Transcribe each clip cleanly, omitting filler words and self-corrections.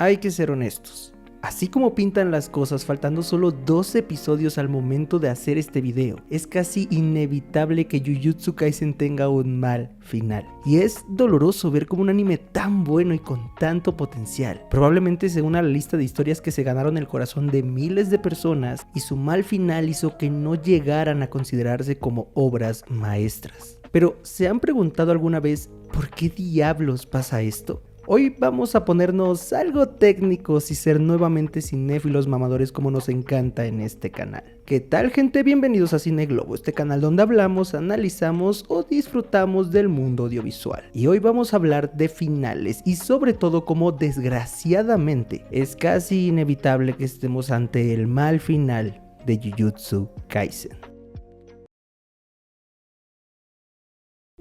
hay que ser honestos. Así como pintan las cosas, faltando solo 2 episodios al momento de hacer este video, es casi inevitable que Jujutsu Kaisen tenga un mal final. Y es doloroso ver como un anime tan bueno y con tanto potencial probablemente se una a la lista de historias que se ganaron el corazón de miles de personas, y su mal final hizo que no llegaran a considerarse como obras maestras. Pero, ¿se han preguntado alguna vez por qué diablos pasa esto? Hoy vamos a ponernos algo técnicos y ser nuevamente cinéfilos mamadores como nos encanta en este canal. ¿Qué tal, gente? Bienvenidos a Cine Globo, este canal donde hablamos, analizamos o disfrutamos del mundo audiovisual. Y hoy vamos a hablar de finales y sobre todo cómo desgraciadamente es casi inevitable que estemos ante el mal final de Jujutsu Kaisen.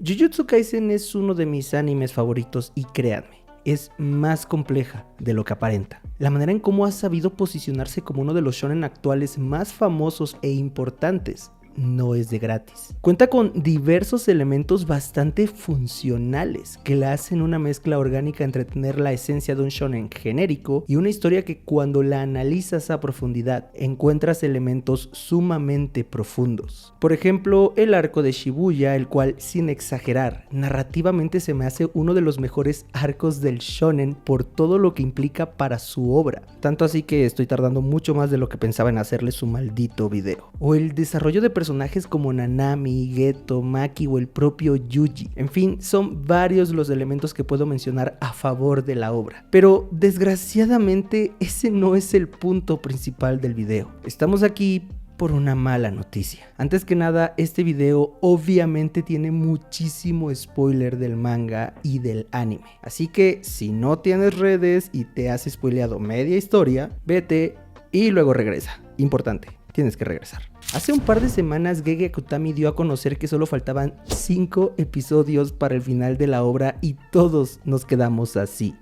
Jujutsu Kaisen es uno de mis animes favoritos y créanme, es más compleja de lo que aparenta. La manera en cómo ha sabido posicionarse como uno de los shonen actuales más famosos e importantes no es de gratis. Cuenta con diversos elementos bastante funcionales que la hacen una mezcla orgánica entre tener la esencia de un shonen genérico y una historia que cuando la analizas a profundidad encuentras elementos sumamente profundos. Por ejemplo, el arco de Shibuya, el cual, sin exagerar, narrativamente se me hace uno de los mejores arcos del shonen por todo lo que implica para su obra. Tanto así que estoy tardando mucho más de lo que pensaba en hacerle su maldito video. O el desarrollo de personajes como Nanami, Geto, Maki o el propio Yuji. En fin, son varios los elementos que puedo mencionar a favor de la obra. Pero desgraciadamente ese no es el punto principal del video. Estamos aquí por una mala noticia. Antes que nada, este video obviamente tiene muchísimo spoiler del manga y del anime. Así que si no tienes redes y te has spoileado media historia, vete y luego regresa. Importante, tienes que regresar. Hace un par de semanas Gege Akutami dio a conocer que solo faltaban 5 episodios para el final de la obra y todos nos quedamos así.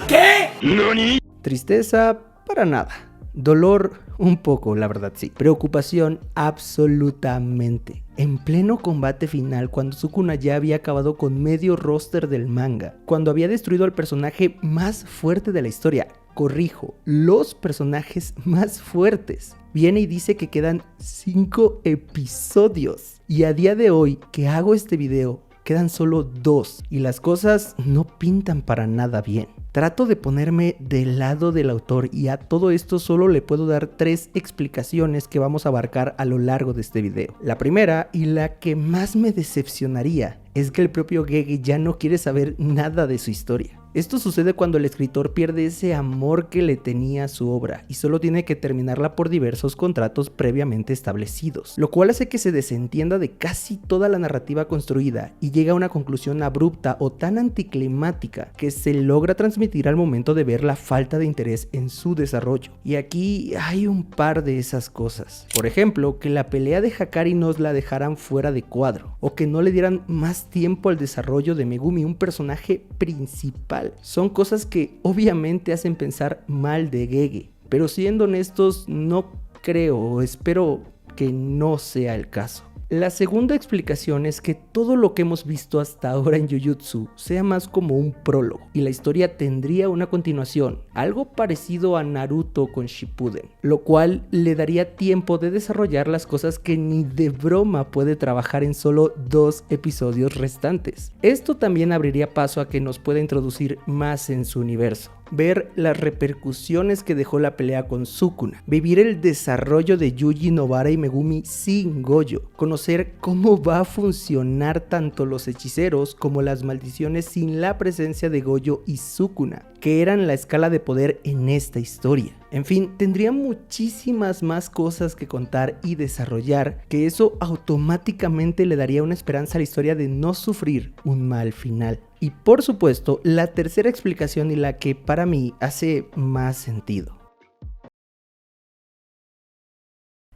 ¿Qué? ¿Nani? Tristeza para nada. Dolor un poco, la verdad sí. Preocupación absolutamente. En pleno combate final, cuando Sukuna ya había acabado con medio roster del manga, cuando había destruido al personaje más fuerte de la historia, corrijo, los personajes más fuertes, viene y dice que quedan 5 episodios. Y a día de hoy que hago este video, quedan solo 2 y las cosas no pintan para nada bien. Trato de ponerme del lado del autor y a todo esto solo le puedo dar 3 explicaciones que vamos a abarcar a lo largo de este video. La primera y la que más me decepcionaría es que el propio Gege ya no quiere saber nada de su historia. Esto sucede cuando el escritor pierde ese amor que le tenía a su obra y solo tiene que terminarla por diversos contratos previamente establecidos, lo cual hace que se desentienda de casi toda la narrativa construida y llega a una conclusión abrupta o tan anticlimática que se logra transmitir al momento de ver la falta de interés en su desarrollo. Y aquí hay un par de esas cosas. Por ejemplo, que la pelea de Hakari nos la dejaran fuera de cuadro, o que no le dieran más tiempo al desarrollo de Megumi, un personaje principal. Son cosas que obviamente hacen pensar mal de Gege, pero siendo honestos no creo o espero que no sea el caso. La segunda explicación es que todo lo que hemos visto hasta ahora en Jujutsu sea más como un prólogo y la historia tendría una continuación, algo parecido a Naruto con Shippuden, lo cual le daría tiempo de desarrollar las cosas que ni de broma puede trabajar en solo 2 episodios restantes. Esto también abriría paso a que nos pueda introducir más en su universo, ver las repercusiones que dejó la pelea con Sukuna, vivir el desarrollo de Yuji, Nobara y Megumi sin Gojo, conocer cómo va a funcionar tanto los hechiceros como las maldiciones sin la presencia de Gojo y Sukuna, que eran la escala de poder en esta historia. En fin, tendría muchísimas más cosas que contar y desarrollar, que eso automáticamente le daría una esperanza a la historia de no sufrir un mal final. Y por supuesto, la tercera explicación y la que para mí hace más sentido.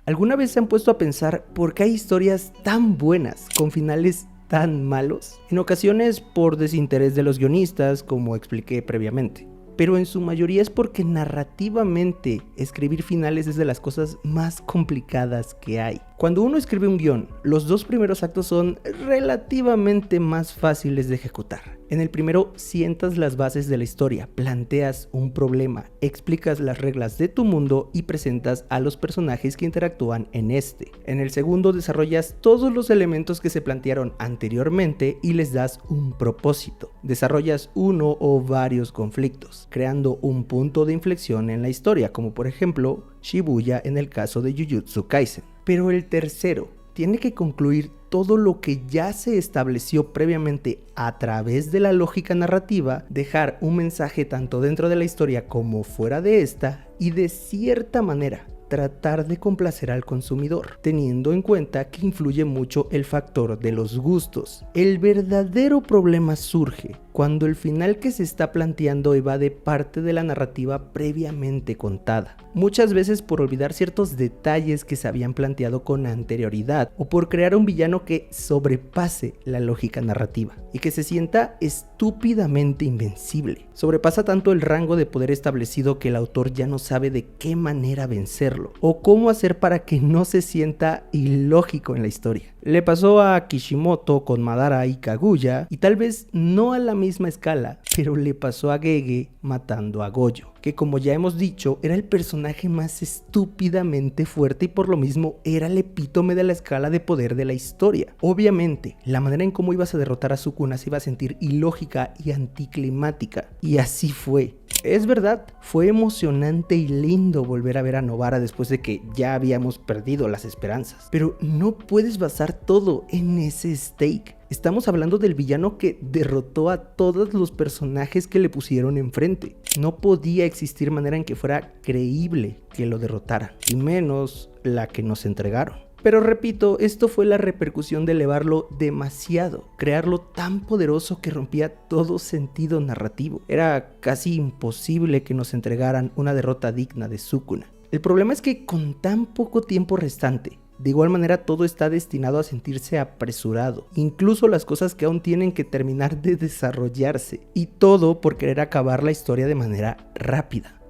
¿Alguna vez se han puesto a pensar por qué hay historias tan buenas con finales tan malos? En ocasiones por desinterés de los guionistas, como expliqué previamente, pero en su mayoría es porque narrativamente escribir finales es de las cosas más complicadas que hay. Cuando uno escribe un guión, los 2 primeros actos son relativamente más fáciles de ejecutar. En el primero sientas las bases de la historia, planteas un problema, explicas las reglas de tu mundo y presentas a los personajes que interactúan en este. En el segundo desarrollas todos los elementos que se plantearon anteriormente y les das un propósito. Desarrollas uno o varios conflictos, creando un punto de inflexión en la historia, como por ejemplo Shibuya en el caso de Jujutsu Kaisen. Pero el tercero tiene que concluir todo lo que ya se estableció previamente a través de la lógica narrativa, dejar un mensaje tanto dentro de la historia como fuera de esta y de cierta manera tratar de complacer al consumidor, teniendo en cuenta que influye mucho el factor de los gustos. El verdadero problema surge cuando el final que se está planteando evade parte de la narrativa previamente contada, muchas veces por olvidar ciertos detalles que se habían planteado con anterioridad o por crear un villano que sobrepase la lógica narrativa y que se sienta estúpidamente invencible. Sobrepasa tanto el rango de poder establecido que el autor ya no sabe de qué manera vencerlo o cómo hacer para que no se sienta ilógico en la historia. Le pasó a Kishimoto con Madara y Kaguya, y tal vez no a la misma escala, pero le pasó a Gege matando a Gojo, que como ya hemos dicho era el personaje más estúpidamente fuerte y por lo mismo era el epítome de la escala de poder de la historia. Obviamente, la manera en cómo ibas a derrotar a Sukuna se iba a sentir ilógica y anticlimática, y así fue. Es verdad, fue emocionante y lindo volver a ver a Nobara después de que ya habíamos perdido las esperanzas, pero no puedes basar todo en ese stake. Estamos hablando del villano que derrotó a todos los personajes que le pusieron enfrente. No podía existir manera en que fuera creíble que lo derrotaran, y menos la que nos entregaron. Pero repito, esto fue la repercusión de elevarlo demasiado, crearlo tan poderoso que rompía todo sentido narrativo. Era casi imposible que nos entregaran una derrota digna de Sukuna. El problema es que con tan poco tiempo restante, de igual manera todo está destinado a sentirse apresurado, incluso las cosas que aún tienen que terminar de desarrollarse, y todo por querer acabar la historia de manera rápida.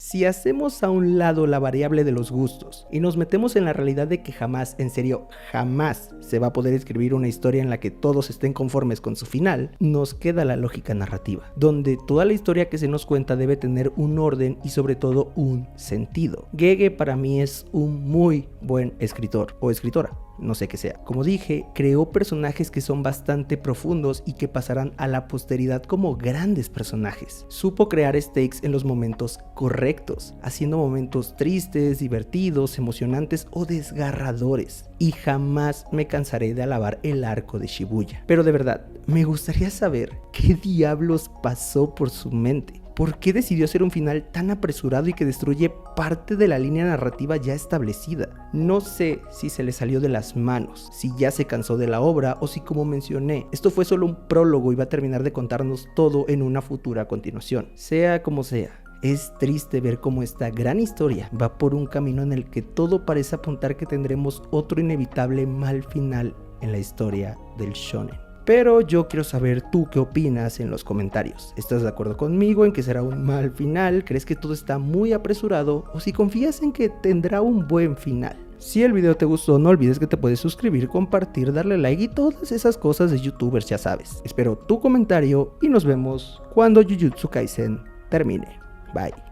Si hacemos a un lado la variable de los gustos y nos metemos en la realidad de que jamás, en serio, jamás se va a poder escribir una historia en la que todos estén conformes con su final, nos queda la lógica narrativa, donde toda la historia que se nos cuenta debe tener un orden y sobre todo un sentido. Gege para mí es un muy buen escritor o escritora, no sé qué sea. Como dije, creó personajes que son bastante profundos y que pasarán a la posteridad como grandes personajes. Supo crear stakes en los momentos correctos, haciendo momentos tristes, divertidos, emocionantes o desgarradores. Y jamás me cansaré de alabar el arco de Shibuya. Pero de verdad, me gustaría saber qué diablos pasó por su mente. ¿Por qué decidió hacer un final tan apresurado y que destruye parte de la línea narrativa ya establecida? No sé si se le salió de las manos, si ya se cansó de la obra o si, como mencioné, esto fue solo un prólogo y va a terminar de contarnos todo en una futura continuación. Sea como sea, es triste ver cómo esta gran historia va por un camino en el que todo parece apuntar que tendremos otro inevitable mal final en la historia del shonen. Pero yo quiero saber tú qué opinas en los comentarios. ¿Estás de acuerdo conmigo en que será un mal final? ¿Crees que todo está muy apresurado? ¿O si confías en que tendrá un buen final? Si el video te gustó, no olvides que te puedes suscribir, compartir, darle like y todas esas cosas de youtubers, ya sabes. Espero tu comentario y nos vemos cuando Jujutsu Kaisen termine. Bye.